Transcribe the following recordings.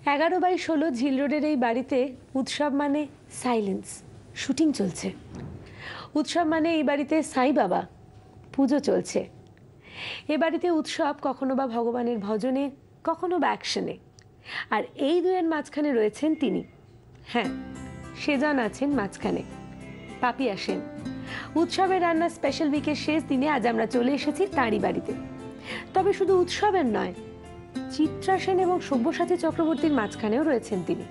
11/16 ঝিল রোডের এই বাড়িতে উৎসব মানে সাইলেন্স, শুটিং চলছে। উৎসব মানে এই বাড়িতে সাই বাবা, পুজো চলছে। এ বাড়িতে উৎসব কখনো বা ভগবানের ভজনে, কখনো বা অ্যাকশনে। আর এই দুয়ের মাঝখানে রয়েছেন তিনি। হ্যাঁ, সেজন আছেন মাঝখানে, পাপিয়া সেন। উৎসবের রান্না স্পেশাল উইকের শেষ দিনে আজ আমরা চলে এসেছি তাঁরই বাড়িতে। তবে শুধু উৎসবের নয়, চিত্রা সেন এবং সব্যসাচী চক্রবর্তীর মাঝখানেও রয়েছেন তিনি।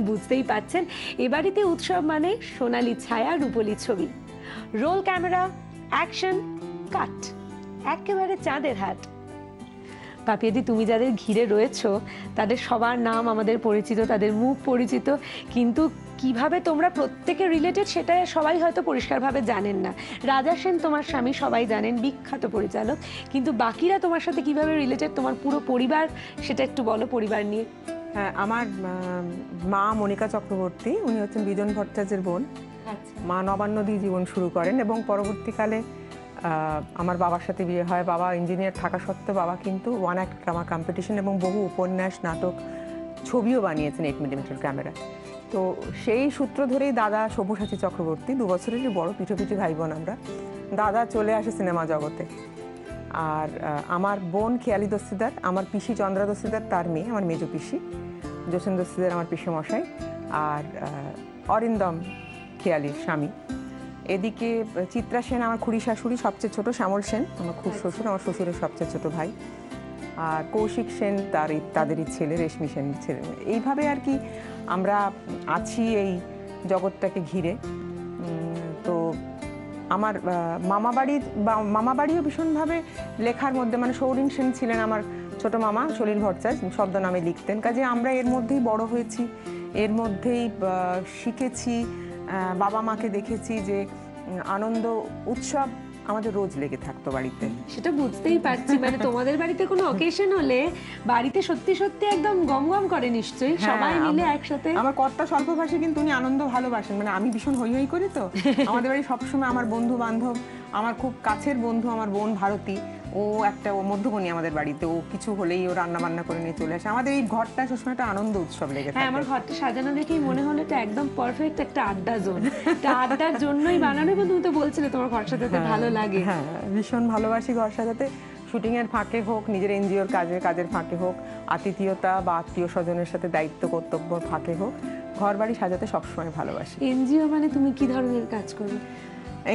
বুঝতেই পাচ্ছেন, এ বাড়িতে উৎসব মানে সোনালী ছায়া, রূপলী ছবি, রোল ক্যামেরা, অ্যাকশন, কাট, একেবারে চাঁদের হাট। পাপিয়াদি, তুমি যাদের ঘিরে রয়েছো তাদের সবার নাম আমাদের পরিচিত, তাদের মুখ পরিচিত, কিন্তু কিভাবে তোমরা প্রত্যেকে রিলেটেড সেটা সবাই হয়তো পরিষ্কারভাবে জানেন না। রাজা সেন তোমার স্বামী, সবাই জানেন, বিখ্যাত পরিচালক, কিন্তু বাকিরা তোমার সাথে কিভাবে রিলেটেড, তোমার পুরো পরিবার, সেটা একটু বলো পরিবার নিয়ে। হ্যাঁ, আমার মা মনিকা চক্রবর্তী, উনি হচ্ছেন বিজন ভট্টাচার্যের বোন। মা নবান্ন দিয়ে জীবন শুরু করেন এবং পরবর্তীকালে আমার বাবার সাথে বিয়ে হয়। বাবা ইঞ্জিনিয়ার থাকা সত্ত্বেও বাবা কিন্তু ওয়ান অ্যাক্ট ড্রামা কম্পিটিশন এবং বহু উপন্যাস, নাটক, ছবিও বানিয়েছেন 8mm ক্যামেরা। তো সেই সূত্র ধরেই দাদা সব্যসাচী চক্রবর্তী, 2 বছরেরই বড়, পিঠোপিঠি ভাই বোন আমরা। দাদা চলে আসে সিনেমা জগতে। আর আমার বোন খেয়ালি দস্তিদার, আমার পিসি চন্দ্রা দস্তিদার তার মেয়ে, আমার মেজো পিসি জোসেন দস্তিদার আমার পিসি মশাই, আর অরিন্দম খেয়ালির স্বামী। এদিকে চিত্রা সেন আমার খুড়ি শাশুড়ি, সবচেয়ে ছোট শ্যামল সেন আমার খুব শ্বশুর, আমার শ্বশুরের সবচেয়ে ছোট ভাই, আর কৌশিক সেন তাদেরই ছেলে, রেশমি সেন ছেলে। এইভাবে আর কি আমরা আছি এই জগৎটাকে ঘিরে। তো আমার মামা বাড়িও ভীষণভাবে লেখার মধ্যে, মানে সৌরিন সেন ছিলেন আমার ছোট মামা, সলিল ভট্টাচার্য শব্দ নামে লিখতেন। কাজে আমরা এর মধ্যেই বড় হয়েছি, এর মধ্যেই শিখেছি, বাবা মাকে দেখেছি যে আনন্দ উৎসব আমাদের রোজ লেগে থাকতো বাড়িতে। সেটা বুঝতেই পারছি, মানে তোমাদের বাড়িতে কোনো অকেশন হলে বাড়িতে সত্যি সত্যি একদম গম গম করে নিশ্চয়ই, সবাই মিলে একসাথে। আমার কর্তা স্বল্পভাষী, কিন্তু উনি আনন্দ ভালোবাসেন, মানে আমি ভীষণ হই হই করি তো। আমাদের বাড়ি সবসময় আমার বন্ধু বান্ধব, আমার খুব কাছের বন্ধু আমার বোন ভারতী, ও মধ্যমণি আমাদের বাড়িতে, ও কিছু হলেই ও রান্না বান্না করে নিয়ে চলে আসে। আমাদের এই ঘরটা সবসময় একটা আনন্দ উৎসব লেগে থাকে। হ্যাঁ, আমার ঘরটা সাজানো দেখেই মনে হলো এটা একদম পারফেক্ট একটা আড্ডা জোন। এটা আড্ডার জন্যই বানানো, এবং তুমি তো বলছিলে তোমার ঘর সাজাতে ভালো লাগে। হ্যাঁ, ভীষণ ভালোবাসি ঘর সাজাতে। শুটিং এর ফাঁকে হোক, নিজের এনজিওর কাজের ফাঁকে হোক, আতিথেয়তা বা আত্মীয় স্বজনের সাথে দায়িত্ব কর্তব্যর ফাঁকে হোক, ঘর বাড়ি সাজাতে সবসময় ভালোবাসি। এনজিও মানে তুমি কি ধরনের কাজ করো?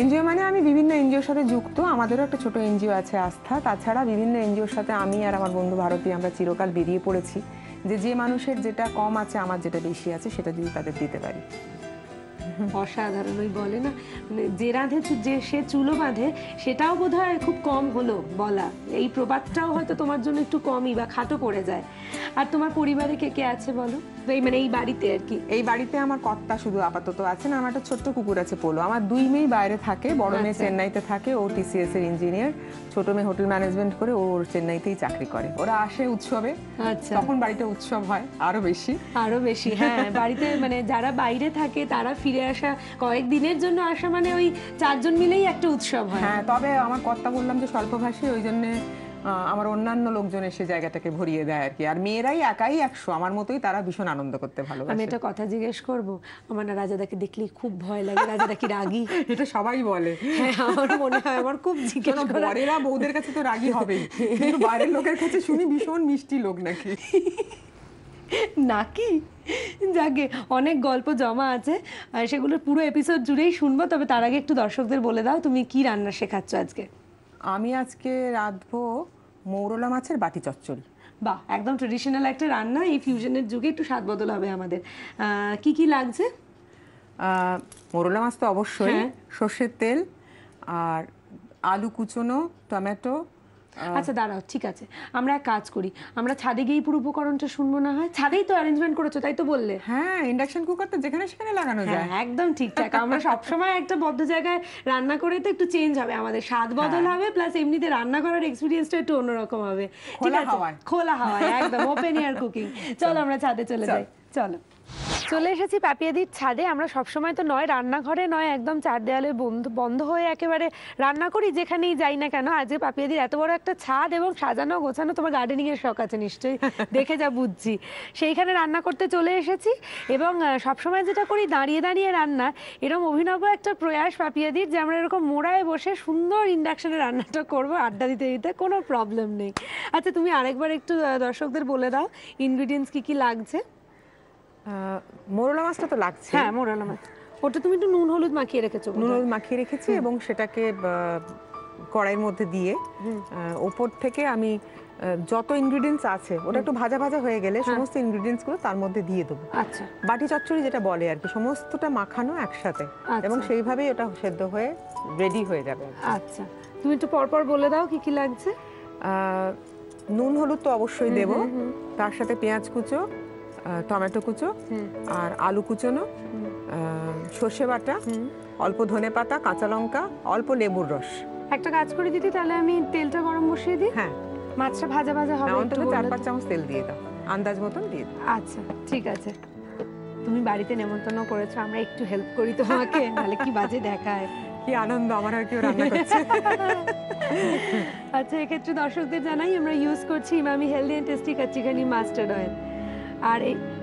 এনজিও মানে আমি বিভিন্ন এনজিওর সাথে যুক্ত। আমাদেরও একটা ছোট এনজিও আছে আস্থা। তাছাড়া বিভিন্ন এনজিওর সাথে আমি আর আমার বন্ধু ভারতী আমরা চিরকাল বেরিয়ে পড়েছি যে মানুষের যেটা কম আছে, আমার যেটা বেশি আছে, সেটা যদি তাদের দিতে পারি। অসাধারণ। ওই বলে না, যে রাঁধে যে সে চুলো বাঁধে, সেটাও বোধহয় খুব কম হলো বলা। এই প্রবাদটাও হয়তো তোমার জন্য একটু কমই বা খাটো পড়ে যায়। আর তোমার পরিবারে কে কে আছে বলো? মানে এই বাড়িতে আর কি। এই বাড়িতে আমার কর্তা শুধু আপাতত আছেন, আমার একটা ছোট্ট কুকুর আছে পোলো। আমার 2 মেয়ে বাইরে থাকে, বড় মেয়ে চেন্নাইতে থাকে, ও TCS এর ইঞ্জিনিয়ার, ছোট মেয়ে হোটেল ম্যানেজমেন্ট করে, ওর চেন্নাইতেই চাকরি করে। ওরা আসে উৎসবে, তখন বাড়িতে উৎসব হয় আরো বেশি। হ্যাঁ, বাড়িতে মানে যারা বাইরে থাকে তারা ফিরে আসা, কয়েকদিনের জন্য আসা, মানে ওই 4 জন মিলেই একটা উৎসব হয়। হ্যাঁ, তবে আমার কর্তা বললাম যে স্বল্পভাষী, ওই জন্য আমার অন্যান্য লোকজন এসে জায়গাটাকে ভরিয়ে দেয় আর কি। আর মেয়েরাই একাই 100 আমার মতোই, তারা ভীষণ আনন্দ করতে ভালোবাসে। আমি একটা কথা জিজ্ঞেস করবো, আমার না রাজাদাকে দেখলেই খুব ভয় লাগে। রাজাদা কি রাগী? এটা সবাই বলে। হ্যাঁ, আমার মনে হয়, আমার খুব জিজ্ঞেস করা। বরেরা বউদের কাছে তো রাগী হবেই, কিন্তু বাইরের লোকের কাছে শুনি ভীষণ মিষ্টি লোক নাকি। নাকি? যাকে অনেক গল্প জমা আছে, সেগুলোর পুরো এপিসোড জুড়েই শুনবো। তবে তার আগে একটু দর্শকদের বলে দাও, তুমি কি রান্না শেখাচ্ছ আজকে? আমি আজকে রাঁধবো মৌরলা মাছের বাটি চচ্চড়ি। বাহ, একদম ট্রেডিশনাল একটা রান্না। এই ফিউশনের যুগে একটু স্বাদ বদল হবে আমাদের। কি কি লাগছে? মৌরলা মাছ তো অবশ্যই, সর্ষের তেল, আর আলু কুচোনো, টমেটো। আচ্ছা দাঁড়াও, ঠিক আছে, আমরা এক কাজ করি, আমরা ছাদে গিয়ে পুরো উপকরণটা শুনবো না হয়? ছাদেই তো অ্যারেঞ্জমেন্ট করেছো, তাই তো বললে? হ্যাঁ, ইন্ডাকশন কুকার তো যেখানে সেখানে লাগানো যায়। একদম ঠিকঠাক। আমরা সবসময় একটা বদ্ধ জায়গায় রান্না করে তো একটু চেঞ্জ হবে, আমাদের স্বাদ বদল হবে, প্লাস এমনিতে রান্না করার এক্সপিরিয়েন্সটা একটু অন্যরকম হবে। খোলা হাওয়ায়, একদম ওপেন এয়ার কুকিং। চলো আমরা ছাদে চলে যাই, চলো। চলে এসেছি পাপিয়াদির ছাদে। আমরা সবসময় তো নয় রান্নাঘরে নয় একদম চার দেয়ালে বন্ধ হয়ে একেবারে রান্না করি যেখানেই যাই না কেন। আজকে পাপিয়াদির এত বড় একটা ছাদ এবং সাজানো গোছানো, তোমার গার্ডেনিং এর শখ আছে নিশ্চয়ই, দেখে যা বুঝছি। সেইখানে রান্না করতে চলে এসেছি এবং সবসময় যেটা করি দাঁড়িয়ে দাঁড়িয়ে রান্না, এরকম অভিনব একটা প্রয়াস পাপিয়াদির যে আমরা এরকম মোড়ায় বসে সুন্দর ইন্ডাকশনে রান্নাটা করবো আড্ডা দিতে দিতে, কোনো প্রবলেম নেই। আচ্ছা তুমি আরেকবার একটু দর্শকদের বলে দাও ইনগ্রিডিয়েন্টস কি কি লাগছে। মোরলা মাছটা তো লাগছে। হ্যাঁ মোরলা মাছ, ওটা তুমি একটু নুন হলুদ মাখিয়ে রেখেছো। নুন হলুদ মাখিয়ে রেখেছি এবং সেটাকে কড়াইয়ের মধ্যে দিয়ে ওপর থেকে আমি যত ইনগ্রিডিয়েন্টস আছে ওটা একটু ভাজা ভাজা হয়ে গেলে সমস্ত ইনগ্রিডিয়েন্টস গুলো তার মধ্যে দিয়ে দেবো। আচ্ছা, বাটি চচ্চড়ি যেটা বলে আর কি, সমস্তটা মাখানো একসাথে এবং সেইভাবেই ওটা সেদ্ধ হয়ে রেডি হয়ে যাবে। আচ্ছা তুমি একটু পরপর বলে দাও কি কি লাগছে। নুন হলুদ তো অবশ্যই দেব, তার সাথে পেঁয়াজ কুচো, টমেটো কুচো আর আলু কুচোনো, সর্ষে বাটা, অল্প ধনে পাতা, কাঁচা লঙ্কা, অল্প লেবুর রস। একটা কাজ করে দিদি তাহলে আমি তেলটা গরম বসিয়ে দিই। হ্যাঁ মাছটা ভাজা ভাজা হবে, অন্তত 4-5 চামচ তেল দিয়ে দাও, আন্দাজ মতন দিয়ে দাও। আচ্ছা ঠিক আছে, তুমি বাড়িতে নেমন্তন্ন করেছো, আমরা একটু হেল্প করি তোমাকে, নাহলে কি বাজে দেখায়। কি আনন্দ আমার, আর কেউ রান্না করছে। আচ্ছা এক্ষেত্রে দর্শকদের জানাই আমরা ইউজ করছি Emami healthy and tasty Kachi Ghani mustard oil. আর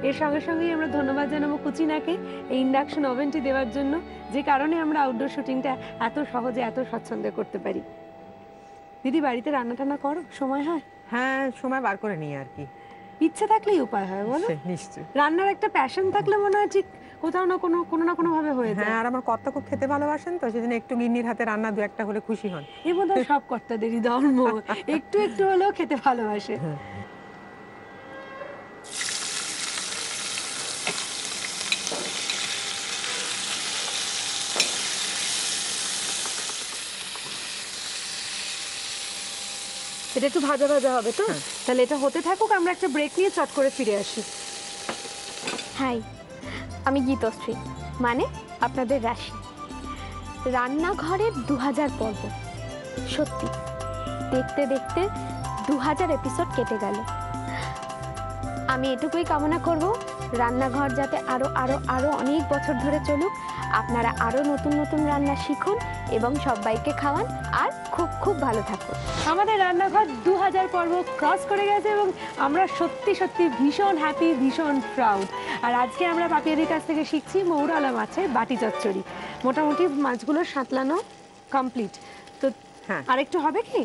এর সঙ্গে সঙ্গেই আমরা ধন্যবাদ জানাবো কুচিনাকে এই ইন্ডাকশন ওভেনটি দেওয়ার জন্য, যে কারণে আমরা আউটডোর শুটিংটা এত সহজে এত স্বচ্ছন্দে করতে পারি। দিদি বাড়িতে রান্না টান্না করো, সময় হয়? হ্যাঁ সময় বার করে নিই আর কি, ইচ্ছে থাকলেই উপায় হয় বলো। নিশ্চয়ই রান্নার একটা প্যাশন থাকলে মনে হয় ঠিক কোথাও না কোনো না কোনো ভাবে হয়ে যায়। হ্যাঁ আর আমার কর্তা খুব খেতে ভালোবাসেন তো, সেজন্য একটু গিন্নির হাতে রান্না দু একটা হলে খুশি হন। এর মধ্যে সব কর্তাদেরই ধর্ম, একটু একটু হলেও খেতে ভালোবাসে। এটা একটু ভাজা ভাজা হবে তো, তাহলে এটা হতে থাকুক, আমরা একটা ব্রেক নিয়ে চট করে ফিরে আসি। হাই, আমি গীতশ্রী, মানে আপনাদের রাশি। রান্নাঘরের 2000 পর্ব, সত্যি দেখতে দেখতে 2000 এপিসোড কেটে গেল। আমি এটুকুই কামনা করব রান্নাঘর যাতে আরো আরো আরো অনেক বছর ধরে চলুক, আপনারা আরো নতুন নতুন রান্না শিখুন এবং সবাইকে খাওয়ান আর খুব খুব ভালো থাকুন। আমাদের রান্নাঘর 2000 পর্ব ক্রস করে গেছে এবং আমরা সত্যি সত্যি ভীষণ হ্যাপি, ভীষণ প্রাউড। আর আজকে আমরা পাপিয়াদির কাছ থেকে শিখছি মৌরলা মাছের বাটি চচ্চড়ি। মোটামুটি মাছগুলো সাঁতলানো কমপ্লিট তো। হ্যাঁ আরেকটু হবে কি?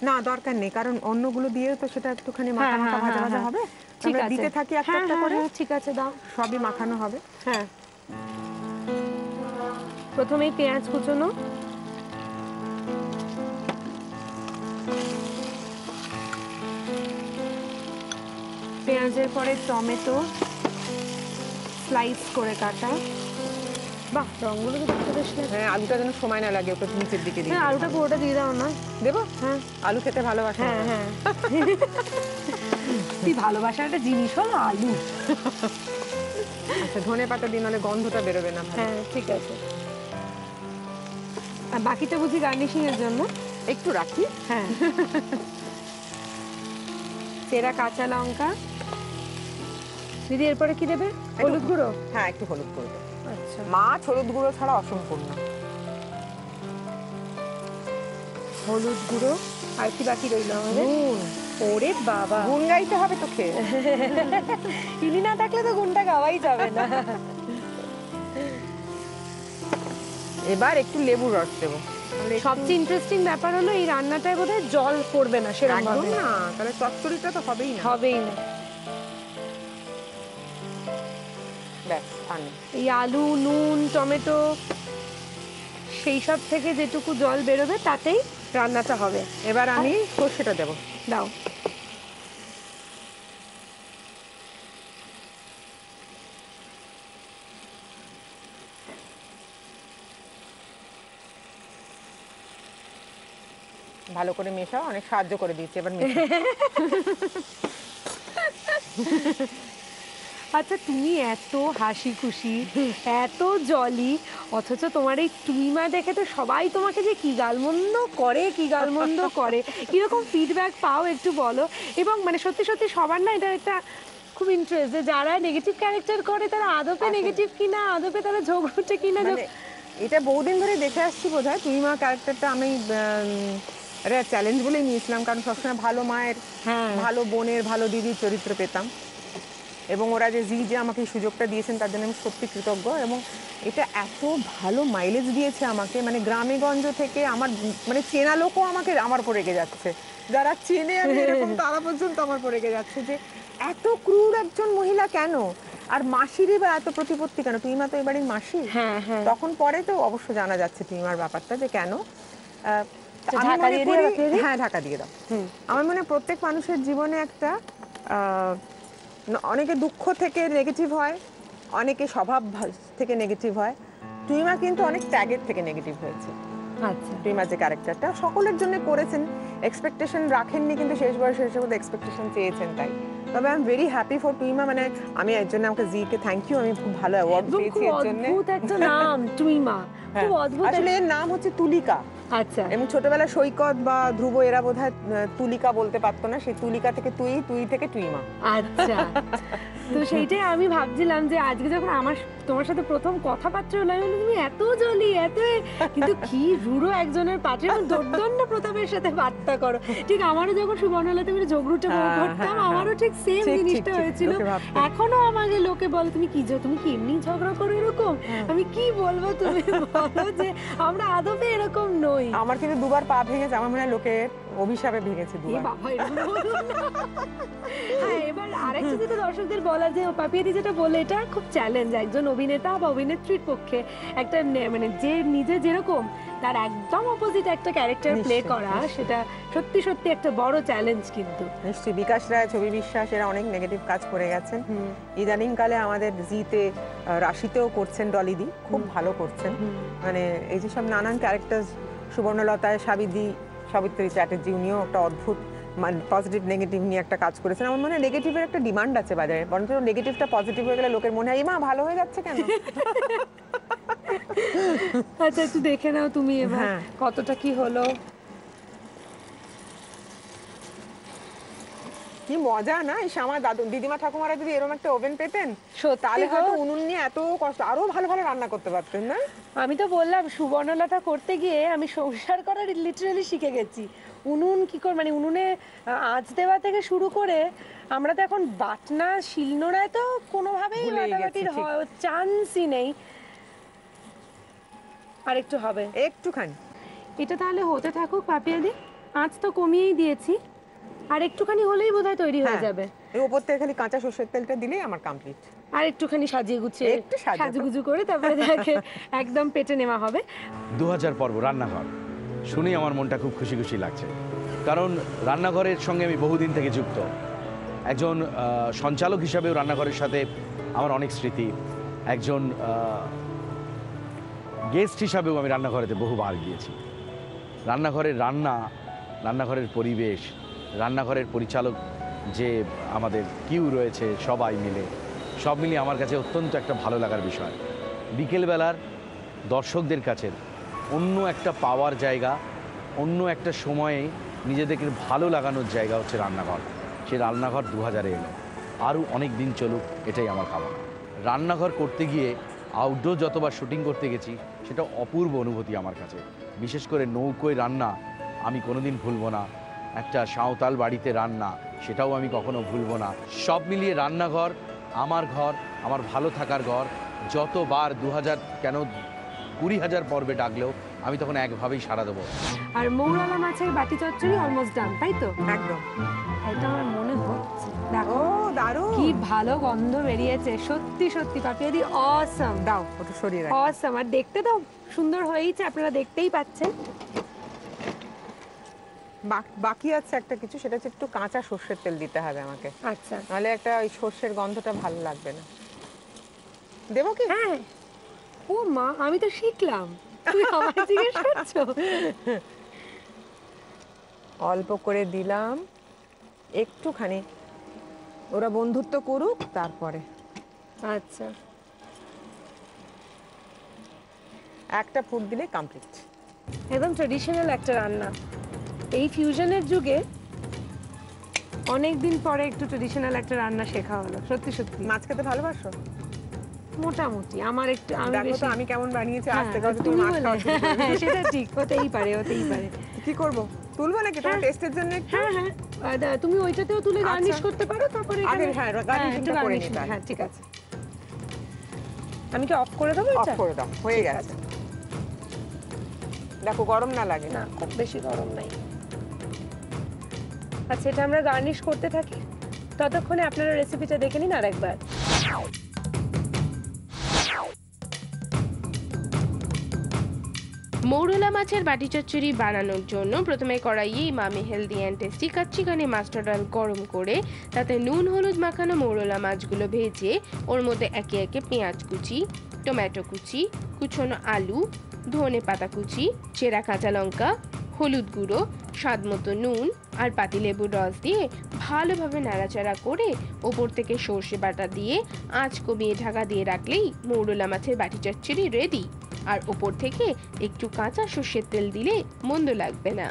না দরকার নেই, কারণ অন্যগুলো দিয়ে তো সেটা একটুখানি মাখা মাখা ভাজা ভাজা হবে। ঠিক আমরা আছে, দিতে থাকি একটা একটা করে। ঠিক আছে দাও, সবই মাখানো হবে। হ্যাঁ প্রথমেই পেঁয়াজ কুচোনো, পেঁয়াজের পরে টমেটো স্লাইস করে কাটা। বাহ রঙগুলো তো দেখতে বেশ লাগে। হ্যাঁ আলুটা যেন সময় না লাগে ওটা নিচের দিকে দিয়ে। হ্যাঁ আলুটা পুরোটা দিয়ে দাও না। দেবো? হ্যাঁ আলু খেতে ভালোবাসে। হ্যাঁ হ্যাঁ কি ভালোবাসার একটা জিনিস হলো আলু। আচ্ছা ধনে পাতা দিন, নাহলে গন্ধটা বেরোবে না। হ্যাঁ ঠিক আছে। আর বাকিটা বুঝি গার্নিশিং এর জন্য একটু রাখি। হ্যাঁ চেরা কাঁচা লঙ্কা। দিদি এরপরে কি দেবে? হলুদ গুঁড়ো। হ্যাঁ একটু হলুদ গুঁড়ো দেবো। আচ্ছা মাছ হলুদ গুঁড়ো ছাড়া অসম্পূর্ণ। হলুদ গুঁড়ো আর কি বাকি রইল আমাদের? ওরে বাবা, গুণ গাইতে হবে তো খেয়ে। চিনি না থাকলে তো গুণটা গাওয়াই যাবে না। এবার একটু লেবুর রস দেবো। সবচেয়ে ইন্টারেস্টিং ব্যাপার হলো এই রান্নাটায় বোধহয় জল পড়বে না সেরকম ভাবে। না তাহলে চচ্চড়িটা তো হবেই না। হবেই না। ব্যাস পানি। এই আলু নুন টমেটো সেই সব থেকে যেটুকু জল বেরোবে তাতেই রান্নাটা হবে। এবার আমি সর্ষেটা দেবো। দাও। ভালো করে মেশাও, অনেক সাহায্য করে দিয়েছি, এবার মেশাও। আচ্ছা তুমি এত হাসি খুশি, এত জলি, অথচ তোমার এই টুইমা দেখে তো সবাই তোমাকে যে কি গালমন্দ করে কিরকম ফিডব্যাক পাও একটু বলো। এবং মানে সত্যি সত্যি সবার না এটা একটা খুব ইন্টারেস্ট যে যারা নেগেটিভ ক্যারেক্টার করে তারা আদপে নেগেটিভ কিনা, আদপে তারা ঝগড়ুটে কিনা। মানে এটা বহুদিন ধরে দেখে আসছি বোধহয়। তুই মা ক্যারেক্টারটা আমি একটা চ্যালেঞ্জ বলেই নিয়েছিলাম, কারণ সবসময় ভালো মায়ের, ভালো বোনের, ভালো দিদির চরিত্র পেতাম, এবং ওরা যে আমাকে এই সুযোগটা দিয়েছেন তার জন্য আমি সত্যি কৃতজ্ঞ। এবং এটা এত ভালো মাইলেজ দিয়েছে আমাকে, মানে গ্রামে গঞ্জ থেকে আমার মানে চেনা লোকও আমাকে আমার উপর রেগে যাচ্ছে, যারা চেনে আমি এরকম তারা পর্যন্ত আমার উপর রেগে যাচ্ছে যে এত ক্রুর একজন মহিলা কেন, আর মাসিরই বা এত প্রতিপত্তি কেন। তুই মা তো এবারের মাসি, তখন পরে তো অবশ্য জানা যাচ্ছে তুই মার ব্যাপারটা যে কেন। হ্যাঁ, ঢাকা দিয়ে দাও। আমার মনে হয় প্রত্যেক মানুষের জীবনে একটা অনেকে দুঃখ থেকে নেগেটিভ হয়, অনেকে স্বভাব থেকে নেগেটিভ হয়। তুই মা কিন্তু অনেক ত্যাগের থেকে নেগেটিভ হয়েছে। আচ্ছা, তুই মা যে ক্যারেক্টারটা সকলের জন্য করেছেন, এক্সপেকটেশন রাখেননি, কিন্তু শেষ বয়সে এসে মধ্যে এক্সপেকটেশন চেয়েছেন। তাই তবে I am very happy for তুই মা। মানে আমি এর জন্য আমাকে জিকে থ্যাংক ইউ, আমি খুব ভালো অ্যাওয়ার্ড পেয়েছি এর জন্য। অদ্ভুত একটা নাম তুই মা, খুব অদ্ভুত। আসলে এর নাম হচ্ছে তুলিকা। আচ্ছা, এবং ছোটবেলায় সৈকত বা ধ্রুব এরা বোধহয় তুলিকা বলতে পারতো না, সেই তুলিকা থেকে তুই থেকে তুই মা। আচ্ছা, তো সেইটাই আমি ভাবছিলাম যে আজকে যখন তোমার সাথে প্রথম কথাবার্তা হলো, আমি বললাম, তুমি এত জলি, এত, কিন্তু কি রুড়ো একজনের পাত্রে, দোর্দণ্ড প্রতাপের সাথে বার্তা করো। ঠিক আমারও যখন সুবর্ণলতা মিলে ঝগড়ুটে করতাম, আমারও ঠিক সেম জিনিসটা হয়েছিল। এখনো আমাকে লোকে বলে তুমি কি এমনি ঝগড়া করো এরকম। আমি কি বলবো, তুমি বলো যে আমরা আদপে এরকম নই। আমার কিন্তু দুবার পা ভেঙেছে, আমার মনে হয় লোকের অভিশাপে ভেঙেছে দুবার। হ্যাঁ, এবার আরেকটা যেটা দর্শকদের বলা যে পাপিয়াদি যেটা বলে, এটা খুব চ্যালেঞ্জ একজন অভিনেতা বা অভিনেত্রীর পক্ষে, একটা মানে যে নিজে যেরকম তার একদম অপোজিট একটা ক্যারেক্টার প্লে করা, সেটা সত্যি সত্যি একটা বড় চ্যালেঞ্জ। কিন্তু নিশ্চয়ই বিকাশ রায়, ছবি বিশ্বাস এরা অনেক নেগেটিভ কাজ করে গেছেন। ইদানিং কালে আমাদের জিতে রাশিতেও করছেন, ডলিদি খুব ভালো করছেন। মানে এই যে সব নানান ক্যারেক্টার, সুবর্ণলতায় সাবিত্রী চ্যাটার্জি, উনিও একটা অদ্ভুত মানে পজিটিভ নেগেটিভ নিয়ে একটা কাজ করেছেন। আমার মনে হয় নেগেটিভের একটা ডিমান্ড আছে বাজারে, বরঞ্চ নেগেটিভটা পজিটিভ হয়ে গেলে লোকের মনে হয় মা ভালো হয়ে যাচ্ছে কেন। আচ্ছা, একটু দেখে নাও তুমি এবার কতটা কি হলো। কি মজা না, এই আমার দিদিমা ঠাকুমারা যদি এরকম একটা ওভেন পেতেন, তাহলে হয়তো উনুন নিয়ে এত কষ্ট, আরো ভালো ভালো রান্না করতে পারতেন না। আমি তো বললাম সুবর্ণলতা করতে গিয়ে আমি সংসার করার লিটারালি শিখে গেছি। উনুন কি করে, মানে উনুনে আঁচ দেওয়া থেকে শুরু করে, আমরা তো এখন বাটনা শিলনোড়ায় তো কোনোভাবেই বাটাবাটির চান্সই নেই। আর একটু হবে, একটুখানি এটা তাহলে হতে থাকুক পাপিয়াদি, আঁচ তো কমিয়েই দিয়েছি, আর একটুখানি হলেই বোধহয় তৈরি হয়ে যাবে। এই উপর থেকে খালি কাঁচা সরষের তেলটা দিলেই আমার কমপ্লিট। আর একটুখানি সাজিয়ে গুছিয়ে সাজুগুজু করে তারপরে দেখে একদম পেটে নেওয়া হবে। 2000 পর্ব রান্নাঘর শুনেই আমার মনটা খুব খুশি খুশি লাগছে, কারণ রান্নাঘরের সঙ্গে আমি বহুদিন থেকে যুক্ত। একজন সঞ্চালক হিসাবেও রান্নাঘরের সাথে আমার অনেক স্মৃতি, একজন গেস্ট হিসাবেও আমি রান্নাঘরেতে বহুবার গিয়েছি। রান্নাঘরের রান্নাঘরের পরিবেশ, রান্নাঘরের পরিচালক যে আমাদের কিউ রয়েছে, সব মিলিয়ে আমার কাছে অত্যন্ত একটা ভালো লাগার বিষয়। বিকেলবেলার দর্শকদের কাছে অন্য একটা পাওয়ার জায়গা, অন্য একটা সময়ে নিজেদেরকে ভালো লাগানোর জায়গা হচ্ছে রান্নাঘর। সেই রান্নাঘর 2000-এ এলো, আরও অনেক দিন চলুক, এটাই আমার কামনা। রান্নাঘর করতে গিয়ে আউটডোর যতবার শুটিং করতে গেছি, সেটা অপূর্ব অনুভূতি আমার কাছে। বিশেষ করে নৌকোয় রান্না আমি কোনোদিন ভুলবো না, একটা সাঁওতাল বাড়িতে রান্না, সেটাও আমি কখনো ভুলবো না। সব মিলিয়ে রান্নাঘর আমার ঘর, আমার ভালো থাকার ঘর। যতবার 2000 কেন 20,000 পর্বে ডাকলেও আমি তখন একভাবেই সাড়া দেবো। আর মৌরলা মাছের বাটি চচ্চড়ি অলমোস্ট ডান, তাই তো? একদম, এটা আমার মনে হচ্ছে। দেখো দারুণ, কি ভালো গন্ধ বেরিয়েছে, সত্যি সত্যি পাপিয়াদি অসাম। দাও ওটা সরিয়ে রাখ, অসাম। আর দেখতে তো সুন্দর হয়েইছে, আপনারা দেখতেই পাচ্ছেন। বাকি আছে একটা কিছু, সেটা হচ্ছে একটু কাঁচা সর্ষের তেল দিতে হবে আমাকে। আচ্ছা, নাহলে একটা ওই সর্ষের গন্ধটা ভালো লাগবে না। দেবো কি? হ্যাঁ। ও মা, আমি তো শিখলাম, তুই আমাকে জিজ্ঞেস করছো। অল্প করে দিলাম একটুখানি, ওরা বন্ধুত্ব করুক তারপরে। আচ্ছা, একটা ফুট দিলে কমপ্লিট। একদম ট্রেডিশনাল একটা রান্না। এই ফিউশনের যুগে অনেকদিন পরে একটু ট্রেডিশনাল একটা রান্না শেখা হলো, সত্যি সত্যি। মাছ খেতে ভালোবাসো? মোটামুটি আমার একটু, আমি দেখো তো বেশি আমি কেমন বানিয়েছি, আজ হ্যাঁ, থেকে হয়তো তুমি তুমি মাছ বলে খাওয়া শুরু করবে। সেটা ঠিক, হতেই পারে, হতেই পারে। কি করব, তুলবো নাকি তোমার টেস্টের জন্য একটু? হ্যাঁ হ্যাঁ, তুমি ওইটাতেও তুলে গার্নিশ আচ্ছা। করতে পারো, তারপরে আগে এখানে- হ্যাঁ একটু গার্নিশিংটা করে garnish, নিই তাহলে। হ্যাঁ ঠিক আছে। আমি কি অফ করে দেবো অফ এটা? করে দাও, হয়ে ঠিক গেছে। আছে। দেখো গরম না লাগে। না খুব বেশি গরম নাই। আচ্ছা, এটা আমরা গার্নিশ করতে থাকি, ততক্ষণে আপনারা রেসিপিটা দেখে নিন আরেকবার। মৌরলা মাছের বাটি চচ্চড়ি বানানোর জন্য প্রথমে কড়াইয়ে Emami healthy and tasty Kachi Ghani mustard oil গরম করে তাতে নুন হলুদ মাখানো মৌরলা মাছগুলো ভেজে ওর মধ্যে একে একে পেঁয়াজ কুচি, টমেটো কুচি, কুচনো আলু, ধনে পাতা কুচি, চেরা কাঁচা লঙ্কা, হলুদ গুঁড়ো, স্বাদ মতো নুন আর পাতিলেবুর রস দিয়ে ভালোভাবে নাড়াচাড়া করে ওপর থেকে সর্ষে বাটা দিয়ে আঁচ কমিয়ে ঢাকা দিয়ে রাখলেই মৌরলা মাছের বাটি চচ্চড়ি রেডি। আর ওপর থেকে একটু কাঁচা সর্ষের তেল দিলে মন্দ লাগবে না।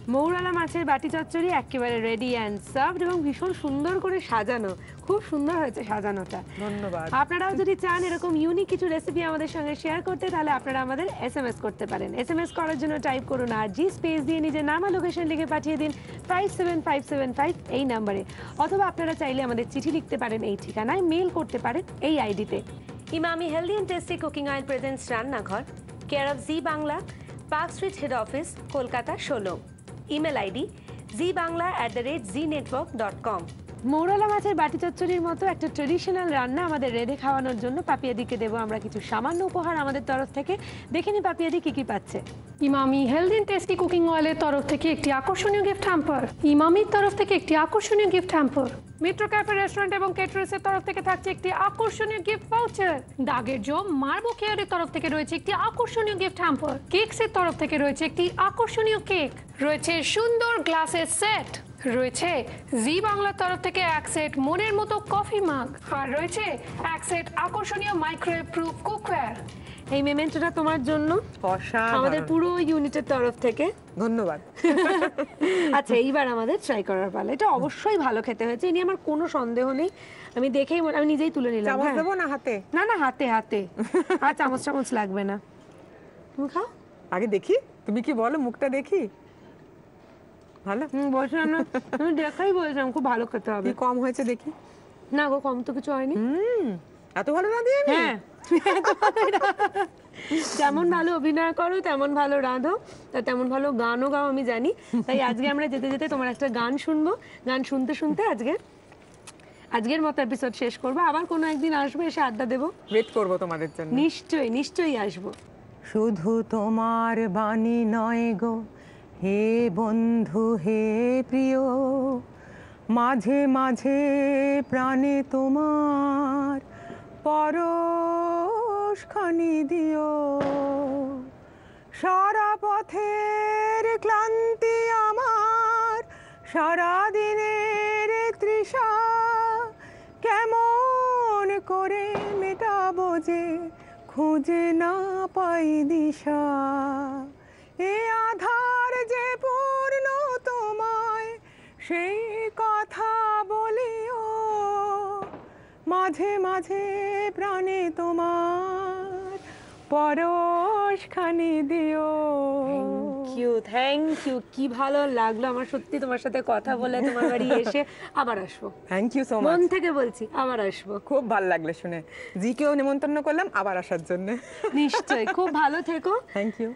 মৌরলা মাছের বাটি চচ্চড়ি একেবারে রেডি অ্যান্ড সার্ভড, এবং ভীষণ সুন্দর করে সাজানো, খুব সুন্দর হয়েছে সাজানোটা। ধন্যবাদ। আপনারাও যদি চান এরকম ইউনিক কিছু রেসিপি আমাদের সঙ্গে শেয়ার করতে, তাহলে আপনারা আমাদের SMS করতে পারেন। SMS করার জন্য টাইপ করুন RG স্পেস দিয়ে নিজের নাম আর লোকেশন লিখে পাঠিয়ে দিন 57575 এই নাম্বারে, অথবা আপনারা চাইলে আমাদের চিঠি লিখতে পারেন এই ঠিকানায়, মেল করতে পারেন এই আইডিতে। Emami healthy and tasty cooking oil presents Rannaghor, care of Zee Bangla, park street head office, Kolkata 16। Email ID zbangla@znetwork.com। মৌরলা মাছের বাটি চচ্চড়ির মতো একটা ট্রেডিশনাল রান্না আমাদের রেঁধে খাওয়ানোর জন্য পাপিয়াদিকে দেবো আমরা কিছু সামান্য উপহার আমাদের তরফ থেকে। দেখে নি পাপিয়াদি কি কি পাচ্ছে। Emami healthy and tasty cooking অয়েলের তরফ থেকে একটি আকর্ষণীয় গিফট হ্যাম্পার, ইমামির তরফ থেকে একটি আকর্ষণীয় gift hamper, metro cafe restaurant এবং কেটারার্সের তরফ থেকে থাকছে একটি আকর্ষণীয় গিফট ভাউচার, দাগের জম মার্বো কেয়ারের তরফ থেকে রয়েছে একটি আকর্ষণীয় গিফট হ্যাম্পার, কেকসের তরফ থেকে রয়েছে একটি আকর্ষণীয় কেক, রয়েছে সুন্দর গ্লাসের সেট, রয়েছে জি বাংলার তরফ থেকে এক সেট মনের মতো কফি মাগ, আর রয়েছে এক সেট আকর্ষণীয় মাইক্রোওয়েভ প্রুফ কুকওয়্যার। এই মেমেন্টোটা তোমার জন্য অসাধারণ। আমাদের পুরো ইউনিটের তরফ থেকে। ধন্যবাদ। আচ্ছা, এইবার আমাদের ট্রাই করার পালা। এটা অবশ্যই ভালো খেতে হয়েছে, এ নিয়ে আমার কোনো সন্দেহ নেই। আমি দেখেই আমি নিজেই তুলে নিলাম। চামচ হ্যাঁ। দেবো না হাতে? না না, হাতে হাতে, আর চামচ চামচ লাগবে না। তুমি খাও। আগে দেখি, তুমি কি বলো, মুখটা দেখি। ভালো? বলছিলাম না, আমি দেখাই বলছিলাম খুব ভালো খেতে হবে। কি কম হয়েছে দেখি। না গো, কম তো কিছু হয়নি। এত ভালো না দিয়ে? হ্যাঁ, যেমন ভালো অভিনয় করো, তেমন ভালো রাঁধো, আর তেমন ভালো গানও গাও আমি জানি। তাই আজকে আমরা যেতে যেতে তোমার একটা গান শুনবো। গান শুনতে শুনতে আজকের মতো এপিসোড শেষ করবো। আবার কোনো একদিন আসবো, এসে আড্ডা দেবো। ওয়েট করবো তোমাদের জন্য। নিশ্চয়ই নিশ্চয়ই আসবো। শুধু তোমার বাণী নয় গো হে বন্ধু হে প্রিয়, মাঝে মাঝে প্রাণে তোমার পরশখানি দিও। সারা পথের ক্লান্তি আমার, সারা দিনের তৃষা, কেমন করে মেটাবো যে খুঁজে না পাই দিশা। এ আধার যে পূর্ণ তোমায় সেই কথা বলিও, মাঝে মাঝে প্রাণে তোমার পরশখানি দিও। থ্যাংক ইউ, কি ভালো লাগলো আমার সত্যি তোমার সাথে কথা বলে, তোমার বাড়ি এসে। আবার আসবো, থ্যাংক ইউ সো মাচ। মন থেকে বলছি আবার আসবো। খুব ভালো লাগলো শুনে। জিকেও নিমন্ত্রণ করলাম আবার আসার জন্য। নিশ্চয়ই, খুব ভালো থেকো। Thank you.